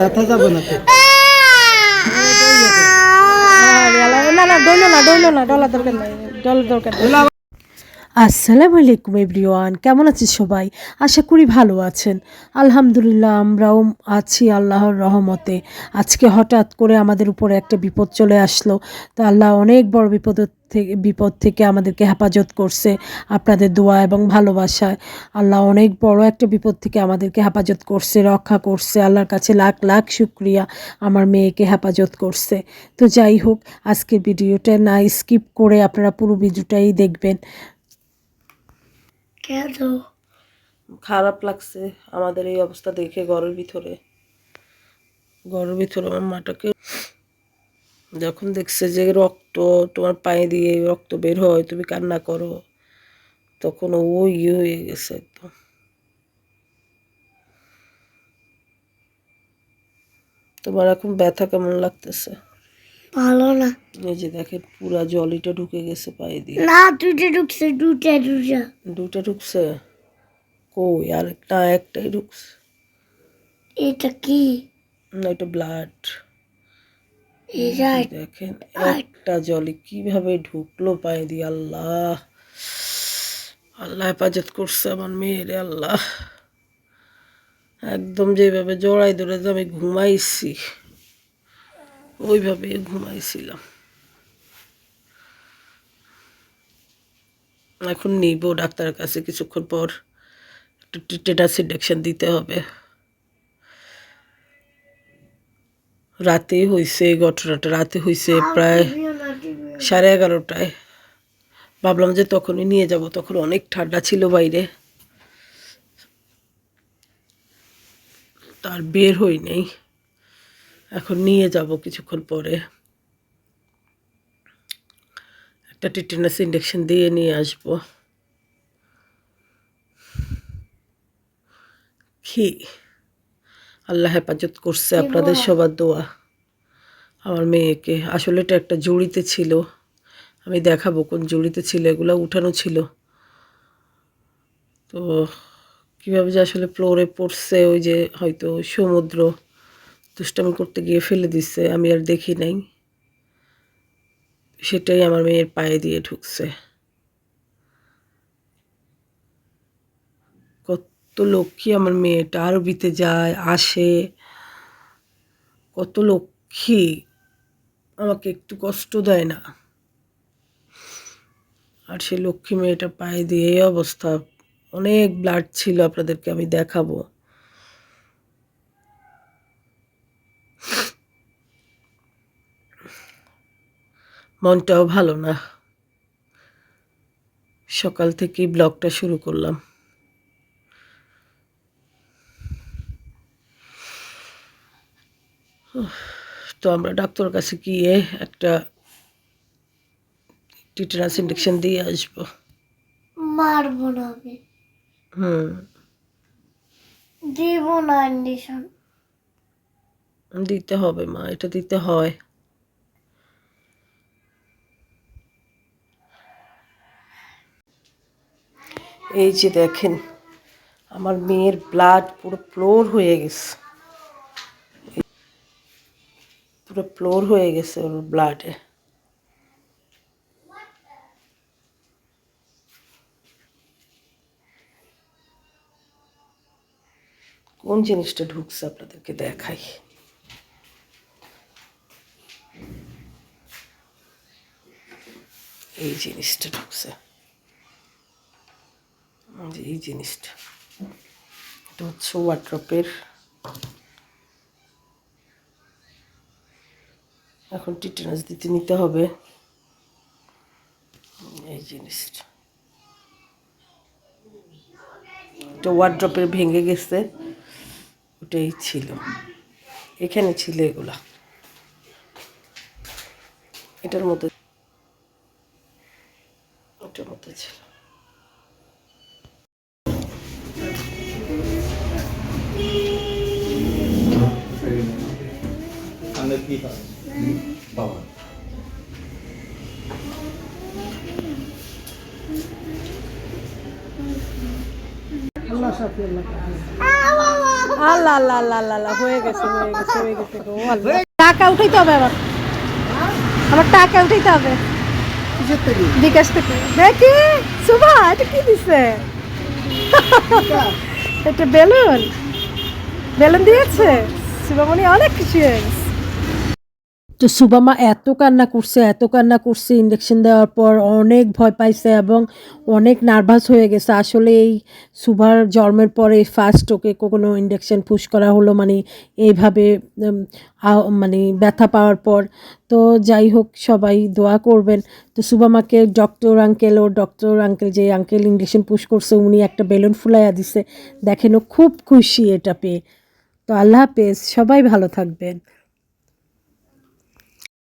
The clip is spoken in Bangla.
ব্যথা যাবে না তো। আসসালামু আলাইকুম এভরিওয়ান, কেমন আছেন সবাই? আশা করি ভালো আছেন। আলহামদুলিল্লাহ আমরাও আছি আল্লাহর রহমতে। আজকে হঠাৎ করে আমাদের উপরে একটা বিপদ চলে আসলো। তো আল্লাহ অনেক বড় বিপদ থেকে আমাদেরকে হেফাজত করছে আপনাদের দোয়া এবং ভালোবাসায়। আল্লাহ অনেক বড় একটা বিপদ থেকে আমাদেরকে হেফাজত করছে, রক্ষা করছে। আল্লাহর কাছে লাখ লাখ শুকরিয়া, আমার মেয়েকে হেফাজত করছে। তো যাই হোক, আজকের ভিডিওটা না স্কিপ করে আপনারা পুরো ভিডিওটাই দেখবেন। খারাপ লাগছে আমাদের এই অবস্থা দেখে। ঘরের ভিতরে আমার মাটাকে যখন দেখছে যে রক্ত তোমার পায়ে দিয়ে রক্ত বের হয়, তুমি কান্না করো, তখন ও ইয়ে হয়ে গেছে একদম। তোমার এখন ব্যথা কেমন লাগতেছে? ভালো না। এই যে দেখেন পুরা জলিটা ঢুকে গেছে পায়ে দিয়ে। না, দুটো ঢুকছে, দুটা ঢুকছে? কই আরেকটা? একটাই ঢুকছে। এটা কি? না, এটা ব্লাড। এটা দেখেন একটা জলি কিভাবে ঢুকলো পায়ে দিয়ে। আল্লাহ, আল্লাহ হেফাজত করছে আমার মেয়েরে। আল্লাহ একদম যেভাবে জড়াই ধরে যে আমি ঘুমাইছি ওইভাবে ঘুমাইছিলাম। এখন নিব ডাক্তারের কাছে, কিছুক্ষণ পর একটু টিটেনাস ইনজেকশন দিতে হবে। রাতেই হয়েছে ঘটনাটা, রাতে হয়েছে প্রায় 11:30টায়। ভাবলাম যে তখনই নিয়ে যাব, তখন অনেক ঠান্ডা ছিল বাইরে, তার বের হই নেই। এখন নিয়ে যাব কিছুক্ষণ পরে, একটা টিটেনাস ইনজেকশন দিয়ে নিয়ে আসবো। কি আল্লাহ হেফাজত করছে আপনাদের সবার দোয়া আমার মেয়েকে। আসলে এটা একটা জড়িতে ছিল, আমি দেখাবো কোন জড়িতে ছিল। এগুলো উঠানো ছিল, তো কীভাবে যে আসলে ফ্লোরে পড়ছে, ওই যে হয়তো সমুদ্র দুষ্টামি করতে গিয়ে ফেলে দিচ্ছে, আমি আর দেখি নাই। সেটাই আমার মেয়ের পায়ে দিয়ে ঢুকছে। কত লক্ষ্মী আমার মেয়েটা, আরবিতে যায় আসে, কত লক্ষ্মী, আমাকে একটু কষ্ট দেয় না। আর সে লক্ষ্মী মেয়েটা পায়ে দিয়ে এই অবস্থা। অনেক ব্লাড ছিল, আপনাদেরকে আমি দেখাবো। মনটাও ভালো না, সকাল থেকেই ব্লগটা শুরু করলাম। তো আমরা ডাক্তারের কাছে গিয়ে একটা টিটেনাস ইনজেকশন দিয়ে আসবো। মারবো না আমি, দিব না ইঞ্জেকশন। দিতে হবে মা, এটা দিতে হয়। এই যে দেখেন আমার মেয়ের ব্লাড পুরো ফ্লোর হয়ে গেছে, পুরো ফ্লোর হয়ে গেছে ওর ব্লাডে। কোন জিনিসটা ঢুকছে আপনাদেরকে দেখাই। এই জিনিসটা ঢুকছে, এই জিনিসটা, এটা হচ্ছে ওয়ার্ড্রপের। এখন টিটেনাস দিতে নিতে হবে। এই জিনিসটা, এটা ওয়ার্ড্রপের ভেঙে গেছে, ওটাই ছিল, এখানে ছিল এগুলা, এটার মধ্যে, ওটার মধ্যে ছিল। আল্লাহ আল্লাহ আল্লাহ আল্লাহ আল্লাহ, হয়ে গেছে হয়ে গেছে হয়ে গেছে গো আল্লাহ। টাকা উঠাইতে হবে আমার টাকা উঠাইতে হবে বিকাশ থেকে। দেখি সুভা এটা কি দিছে? এটা বেলুন, বেলুন দিয়েছে সুভামণি, অনেক খুশি হয়ে গেছে। তো সুবামা এত কান্না করছে ইঞ্জেকশন দেওয়ার পর, অনেক ভয় পাইছে এবং অনেক নার্ভাস হয়ে গেছে। আসলে এই সুভার জন্মের পরে ফার্স্ট ওকে কোনো ইঞ্জেকশন পুশ করা হলো, মানে এইভাবে মানে ব্যথা পাওয়ার পর। তো যাই হোক, সবাই দোয়া করবেন। তো সুবামাকে ডক্টর আঙ্কেল যে আঙ্কেল ইঞ্জেকশন পুশ করছে, উনি একটা বেলুন ফুলাইয়া দিছে। দেখেন ও খুব খুশি এটা পেয়ে। তো আল্লাহ হাফেজ, সবাই ভালো থাকবেন।